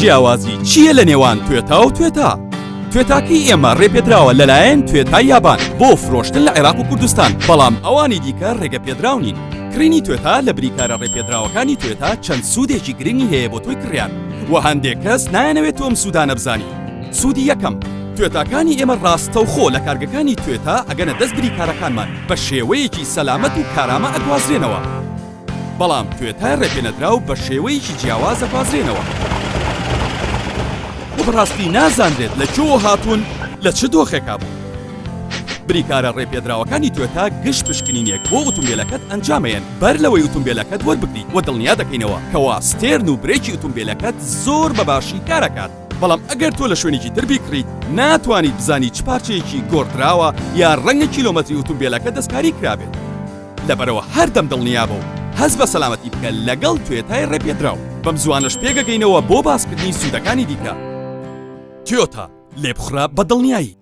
جیاوازی چییە لە نێوان توێتا و توێتا؟ توێتاکی ئێمە ڕێپێدراوە لەلایەن توێتا یابان بۆ فرۆشتن لە عێراق و کوردستان، بەڵام ئەوانی دیکە ڕێگە پێدراونین. کڕینی توێتا لە بریکارە ڕێپێدراوەکانی توێتا چەند سوودێکی گرنگی هەیە بۆ تۆی کڕیان و هەندێک کەس نایەنەوێت تۆم سوودانە بزانی. سوودی یەکەم، توێتاکانی ئێمە ڕاستە و خۆ لە کارگەکانی توێتا ئەگەنە دەست بریکارەکانمان بە شێوەیەکی سەلامەت و کارامە ئەگوازرێنەوە، بەڵام توێتای ڕێپێنەدراو بە شێوەیەکی جیاواز ئەگوازرێنەوە. بەڕاستی نازانرێت لە کوێوە هاتوون، لە چ دۆخێکا بوو. بریکارە ڕێپێدراوەکانی توێتا گشت پشکنینێک بۆ ئۆتۆمبیلەکەت ئەنجامەیەن بەر لەوەی ئۆتۆمبیلەکەت وەربگریت و دڵنیا دەکەینەوە کەوا ستێرن و برێکی ئۆتۆمبیلەکەت زۆر بەباشی کارەکات. بەڵام ئەگەر تۆ لە شوێنێکی تر بیکڕیت ناتوانیت بزانی چ پارچەیەکی گۆڕدراوە یا ڕەنگە کیلۆمەتری ئۆتۆمبیلەکە دەستکاری کرابێت. لەبەرەوە هەردەم دڵنیا بە و هەست بە سەلامەتی بکە لەگەڵ توێتای ڕێپێدراو. بەم زوانەش پێگەگەینەوە بۆ باسکردنی سوودەکانی دیکە. تویۆتا لێبخرا بە دڵنیایی.